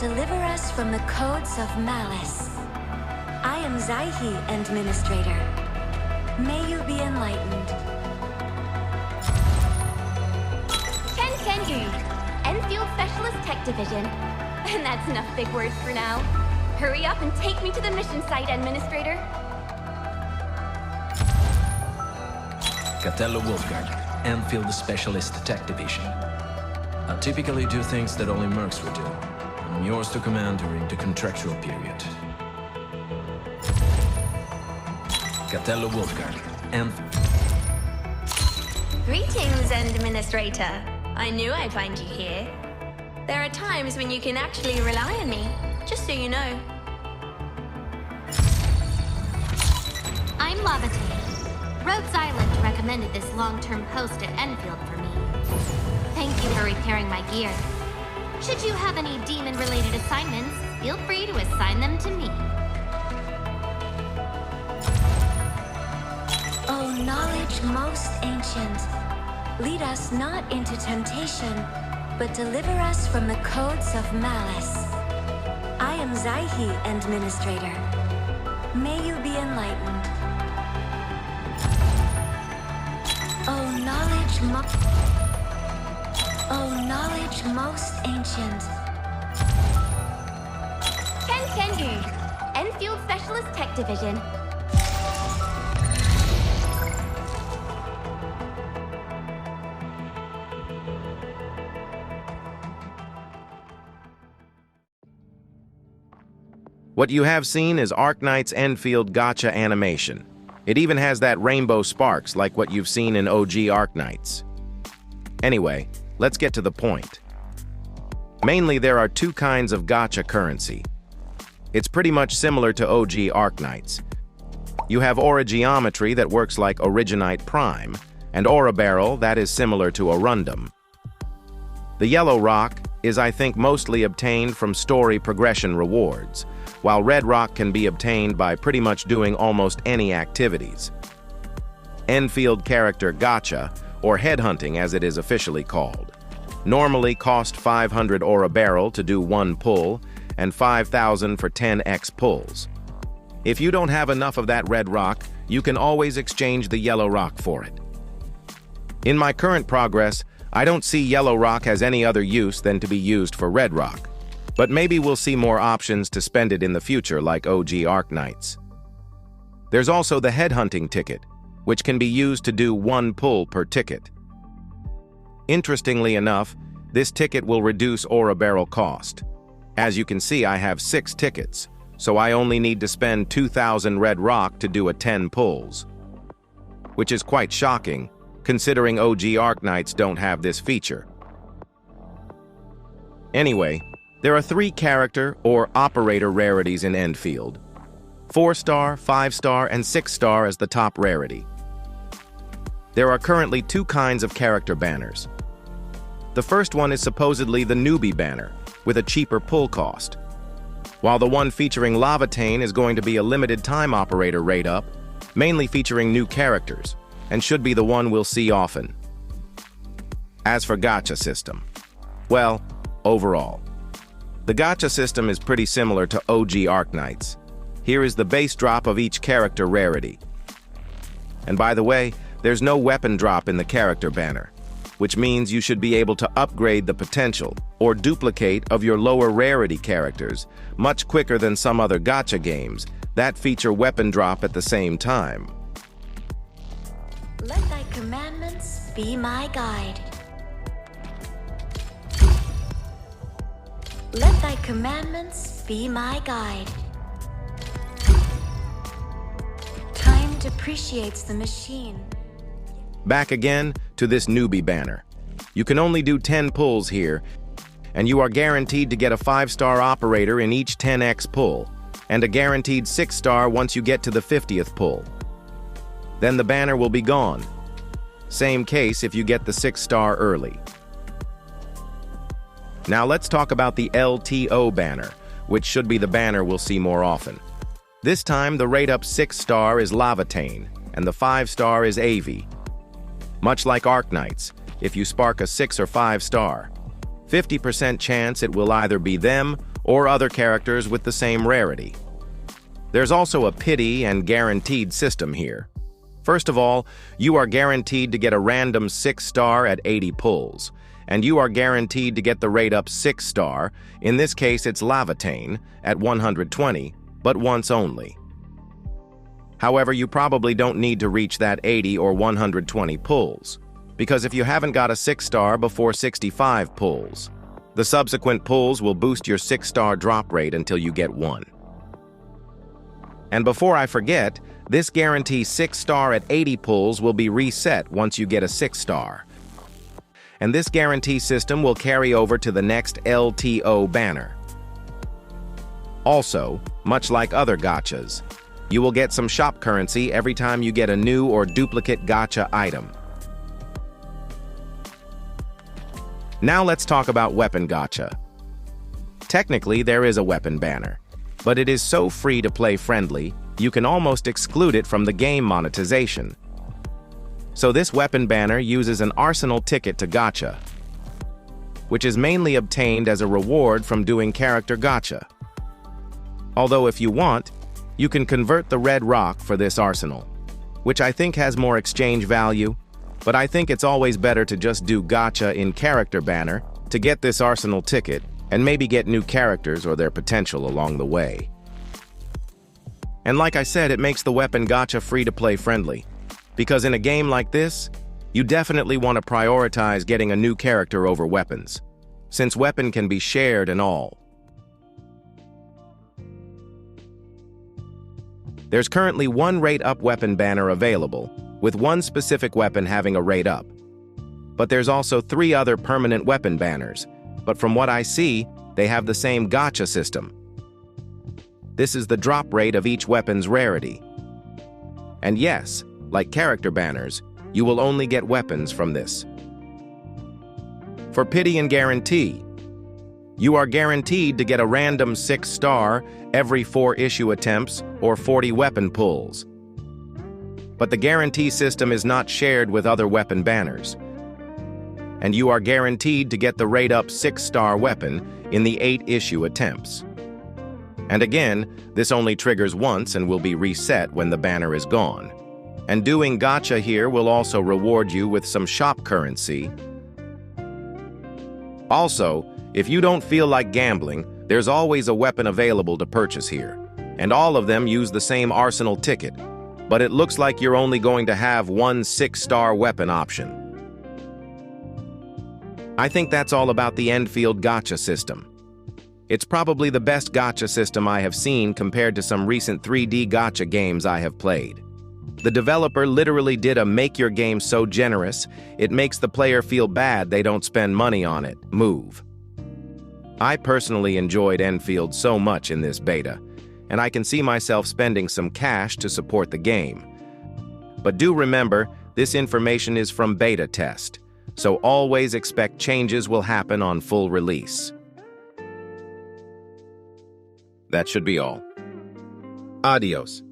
deliver us from the codes of malice. I am Zaihi, Administrator. May you be enlightened. Ken Yu, Enfield Specialist Tech Division. And that's enough big words for now. Hurry up and take me to the mission site, Administrator. Catello Wolfguard, Endfield Specialist Tech Division. I typically do things that only mercs would do. I'm yours to command during the contractual period. Catello Wolfguard, Endfield. Greetings, Administrator. I knew I'd find you here. There are times when you can actually rely on me, just so you know. I'm Lavate. Rhodes Island recommended this long-term post at Enfield for me. Thank you for repairing my gear. Should you have any demon-related assignments, feel free to assign them to me. O knowledge most ancient, lead us not into temptation, but deliver us from the codes of malice. I am Zaihi, Administrator. May you be enlightened. O knowledge most ancient. Ken Yu, Enfield Specialist Tech Division. What you have seen is Arknights Endfield Gacha animation. It even has that rainbow sparks like what you've seen in OG Arknights. Anyway, let's get to the point. Mainly, there are two kinds of gacha currency. It's pretty much similar to OG Arknights. You have Aura Geometry that works like Originite Prime, and Aura Barrel that is similar to Arundum. The yellow rock is, I think, mostly obtained from story progression rewards, while red rock can be obtained by pretty much doing almost any activities. Endfield character gacha, or headhunting as it is officially called, normally cost 500 Aura Barrel to do one pull, and 5,000 for 10x pulls. If you don't have enough of that red rock, you can always exchange the yellow rock for it. In my current progress, I don't see yellow rock as any other use than to be used for red rock, but maybe we'll see more options to spend it in the future like OG Arknights. There's also the headhunting ticket, which can be used to do one pull per ticket. Interestingly enough, this ticket will reduce Aura Barrel cost. As you can see, I have 6 tickets, so I only need to spend 2,000 red rock to do a 10 pulls. Which is quite shocking, considering OG Arknights don't have this feature. Anyway, there are 3 character or operator rarities in Endfield. 4-star, 5-star, and 6-star as the top rarity. There are currently 2 kinds of character banners. The first one is supposedly the newbie banner, with a cheaper pull cost, while the one featuring Lavatane is going to be a limited time operator rate up, mainly featuring new characters, and should be the one we'll see often. As for gacha system, well, overall, the gacha system is pretty similar to OG Arknights. Here is the base drop of each character rarity. And by the way, there's no weapon drop in the character banner, which means you should be able to upgrade the potential or duplicate of your lower rarity characters much quicker than some other gacha games that feature weapon drop at the same time. Let thy commandments be my guide. Let thy commandments be my guide. Time depreciates the machine. Back again to this newbie banner. You can only do 10 pulls here, and you are guaranteed to get a 5-star operator in each 10x pull, and a guaranteed 6-star once you get to the 50th pull. Then the banner will be gone. Same case if you get the 6-star early. Now let's talk about the LTO banner, which should be the banner we'll see more often. This time the rate up 6-star is Lavatane, and the 5-star is Avi. Much like Arknights, if you spark a 6 or 5-star, 50% chance it will either be them or other characters with the same rarity. There's also a pity and guaranteed system here. First of all, you are guaranteed to get a random 6-star at 80 pulls, and you are guaranteed to get the rate-up 6-star, in this case it's Lavatane, at 120, but once only. However, you probably don't need to reach that 80 or 120 pulls, because if you haven't got a 6-star before 65 pulls, the subsequent pulls will boost your 6-star drop rate until you get one. And before I forget, this guarantee 6-star at 80 pulls will be reset once you get a 6-star. And this guarantee system will carry over to the next LTO banner. Also, much like other gachas, you will get some shop currency every time you get a new or duplicate gacha item. Now let's talk about weapon gacha. Technically, there is a weapon banner, but it is so free-to-play friendly, you can almost exclude it from the game monetization. So this weapon banner uses an arsenal ticket to gacha, which is mainly obtained as a reward from doing character gacha. Although if you want, you can convert the red rock for this arsenal, which I think has more exchange value, but I think it's always better to just do gacha in character banner to get this arsenal ticket and maybe get new characters or their potential along the way. And like I said, it makes the weapon gacha free-to-play friendly, because in a game like this, you definitely want to prioritize getting a new character over weapons, since weapon can be shared and all. There's currently one rate-up weapon banner available, with one specific weapon having a rate-up. But there's also 3 other permanent weapon banners, but from what I see, they have the same gacha system. This is the drop rate of each weapon's rarity. And yes, like character banners, you will only get weapons from this. For pity and guarantee, you are guaranteed to get a random 6-star every 4 issue attempts or 40 weapon pulls. But the guarantee system is not shared with other weapon banners, and you are guaranteed to get the rate-up 6-star weapon in the 8 issue attempts. And again, this only triggers once and will be reset when the banner is gone. And doing gacha here will also reward you with some shop currency. Also, if you don't feel like gambling, there's always a weapon available to purchase here. And all of them use the same arsenal ticket, but it looks like you're only going to have one 6-star weapon option. I think that's all about the Endfield Gacha system. It's probably the best gacha system I have seen compared to some recent 3D gacha games I have played. The developer literally did a make your game so generous, it makes the player feel bad they don't spend money on it move. I personally enjoyed Endfield so much in this beta, and I can see myself spending some cash to support the game. But do remember, this information is from beta test, so always expect changes will happen on full release. That should be all. Adios.